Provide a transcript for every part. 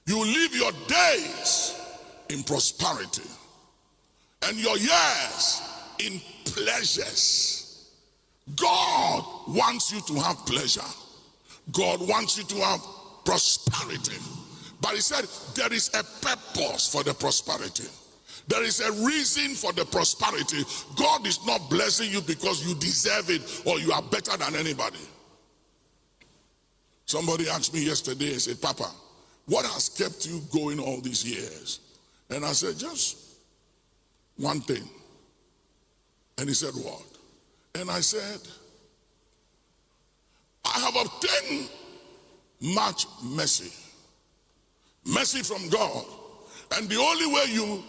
You live your days in prosperity and your years in pleasures. God wants you to have pleasure. God wants you to have prosperity. But he said there is a purpose for the prosperity. There is a reason for the prosperity. God is not blessing you because you deserve it or you are better than anybody. Somebody asked me yesterday and said, Papa, what has kept you going all these years? And I said, just one thing. And he said, what? And I said, I have obtained much mercy. Mercy from God. And the only way you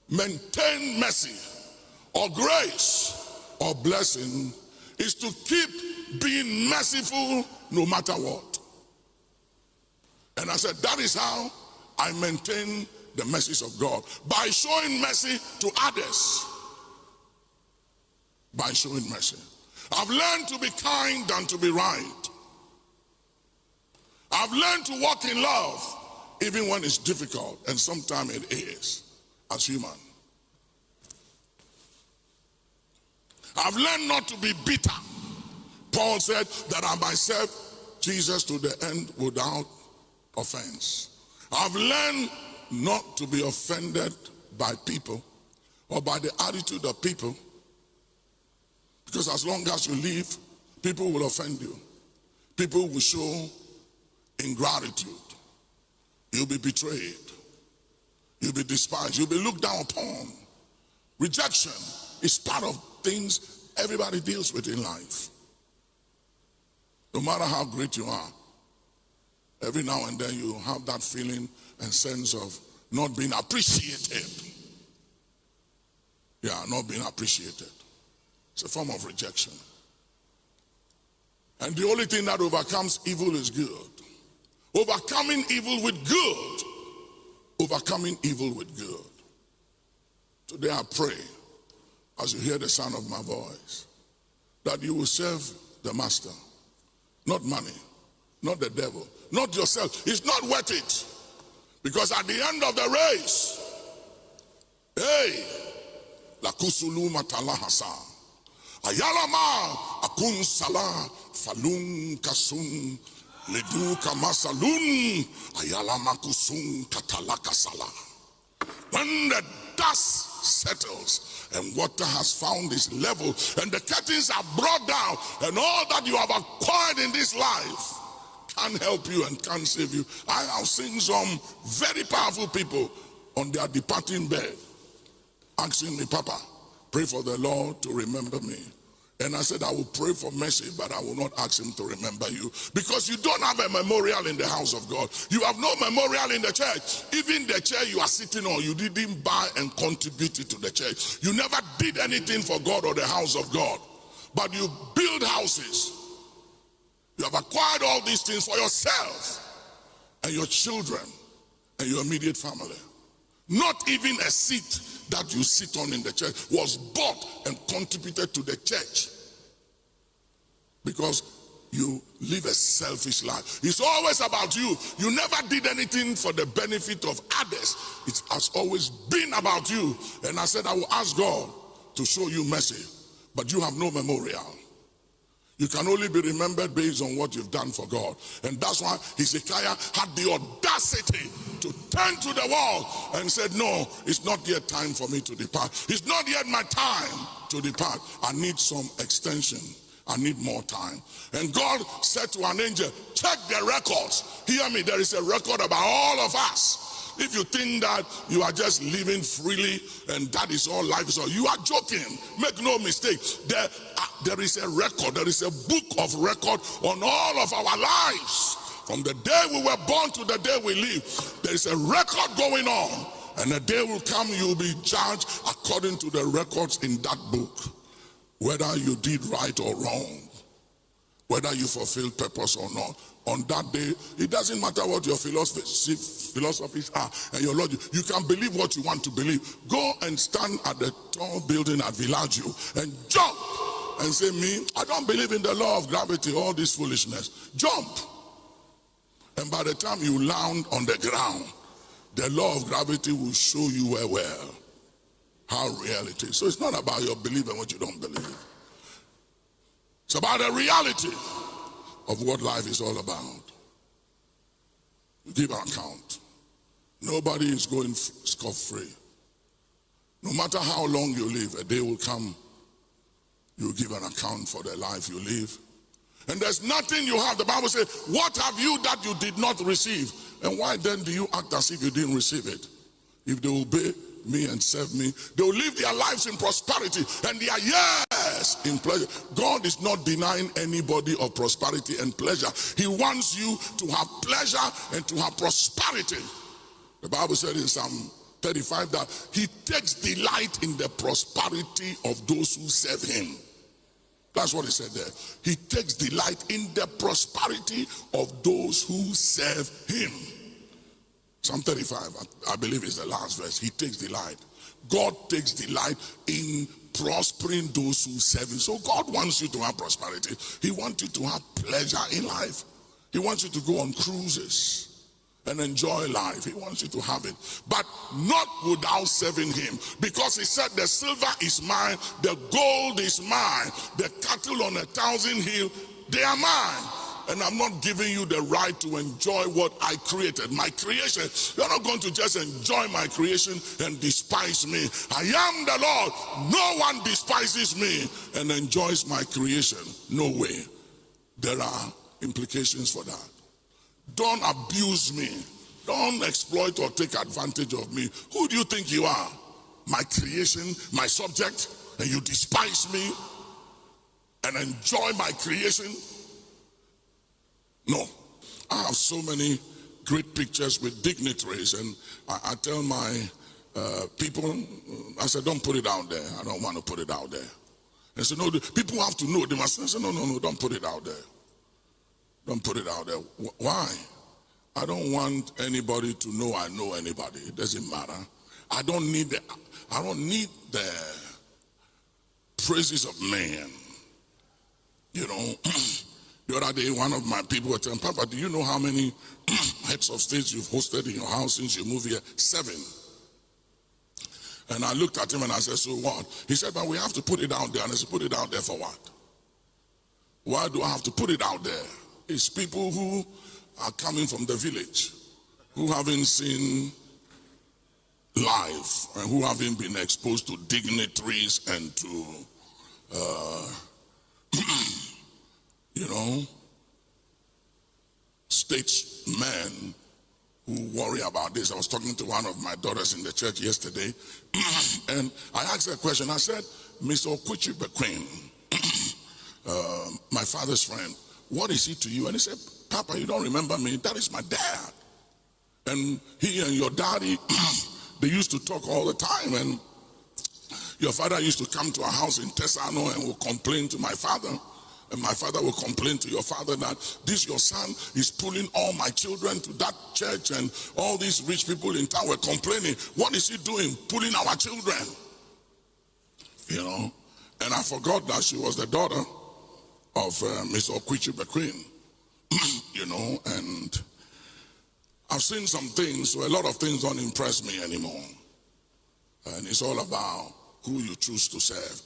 maintain mercy or grace or blessing is to keep being merciful no matter what. And I said, that is how I maintain the mercies of God. By showing mercy to others. By showing mercy. I've learned to be kind and to be right. I've learned to walk in love even when it's difficult, and sometimes it is, as human. I've learned not to be bitter. Paul said that I might serve Jesus to the end without offense. I've learned not to be offended by people or by the attitude of people, because as long as you live, people will offend you. People will show ingratitude. You'll be betrayed. You'll be despised. You'll be looked down upon. Rejection is part of things everybody deals with in life. No matter how great you are, every now and then you have that feeling and sense of not being appreciated. Yeah, not being appreciated. It's a form of rejection. And the only thing that overcomes evil is good. Overcoming evil with good. Overcoming evil with good. Today I pray, as you hear the sound of my voice, that you will serve the master. Not money, not the devil, not yourself. It's not worth it. Because at the end of the race, hey, la kusulu matala hasa. Ayalama akun sala falun kasum ledu kamasalun ayalama kusum katalaka sala. When the dust settles and water has found its level and the curtains are brought down and all that you have acquired in this life can't help you and can't save you. I have seen some very powerful people on their departing bed asking me, Papa, pray for the Lord to remember me. And I said, I will pray for mercy, but I will not ask him to remember you. Because you don't have a memorial in the house of God. You have no memorial in the church. Even the chair you are sitting on, you didn't buy and contribute it to the church. You never did anything for God or the house of God. But you build houses. You have acquired all these things for yourself and your children and your immediate family. Not even a seat that you sit on in the church was bought and contributed to the church. Because you live a selfish life. It's always about you. You never did anything for the benefit of others. It has always been about you. And I said, I will ask God to show you mercy. But you have no memorial. You can only be remembered based on what you've done for God. And that's why Hezekiah had the audacity to turn to the wall and said, no, it's not yet time for me to depart. It's not yet my time to depart. I need some extension. I need more time. And God said to an angel, check the records. Hear me, there is a record about all of us. If you think that you are just living freely and that is all life is all, you are joking. Make no mistake. There is a record. There is a book of record on all of our lives. From the day we were born to the day we live, there is a record going on. And a day will come, you will be judged according to the records in that book. Whether you did right or wrong. Whether you fulfilled purpose or not. On that day, it doesn't matter what your philosophies are and your logic. You can believe what you want to believe. Go and stand at the tall building at Villaggio and jump and say, me, I don't believe in the law of gravity, all this foolishness. Jump. And by the time you land on the ground, the law of gravity will show you well how real it is. So it's not about your belief and what you don't believe. It's about the reality of what life is all about. Give an account. Nobody is going scot-free. No matter how long you live, a day will come, you'll give an account for the life you live. And there's nothing you have. The Bible says, what have you that you did not receive? And why then do you act as if you didn't receive it? If they obey me and serve me, they will live their lives in prosperity and their years in pleasure. God is not denying anybody of prosperity and pleasure. He wants you to have pleasure and to have prosperity. The Bible said in Psalm 35 that he takes delight in the prosperity of those who serve him. That's what he said there. He takes delight in the prosperity of those who serve him. Psalm 35, I believe, is the last verse. He takes delight. God takes delight in prospering those who serve him. So God wants you to have prosperity. He wants you to have pleasure in life. He wants you to go on cruises and enjoy life. He wants you to have it, but not without serving him, because he said the silver is mine, the gold is mine, the cattle on 1,000 hills, they are mine, and I'm not giving you the right to enjoy what I created, my creation. You're not going to just enjoy my creation and despise me. I am the Lord. No one despises me and enjoys my creation. No way. There are implications for that. Don't abuse me. Don't exploit or take advantage of me. Who do you think you are? My creation, my subject, and you despise me and enjoy my creation? No. I have so many great pictures with dignitaries, and I tell my people, I said, don't put it out there. I don't want to put it out there. And so, no, people have to know. They must say, no, don't put it out there. Don't put it out there. Why? I don't want anybody to know I know anybody. It doesn't matter. I don't need the praises of man. You know, the other day one of my people were telling, Papa, do you know how many heads of states you've hosted in your house since you moved here? 7. And I looked at him and I said, so what? He said, but we have to put it out there. And I said, put it out there for what? Why do I have to put it out there? It's people who are coming from the village, who haven't seen life and who haven't been exposed to dignitaries and to, statesmen who worry about this. I was talking to one of my daughters in the church yesterday, and I asked her a question. I said, Mr. Okwichi Bequin, my father's friend, what is he to you? And he said, Papa, you don't remember me? That is my dad. And he and your daddy, they used to talk all the time. And your father used to come to our house in Tesano and would complain to my father. And my father will complain to your father that this your son is pulling all my children to that church, and all these rich people in town were complaining. What is he doing? Pulling our children. You know. And I forgot that she was the daughter of Miss Okwichi Bequin. You know, and I've seen some things, so a lot of things don't impress me anymore. And it's all about who you choose to serve.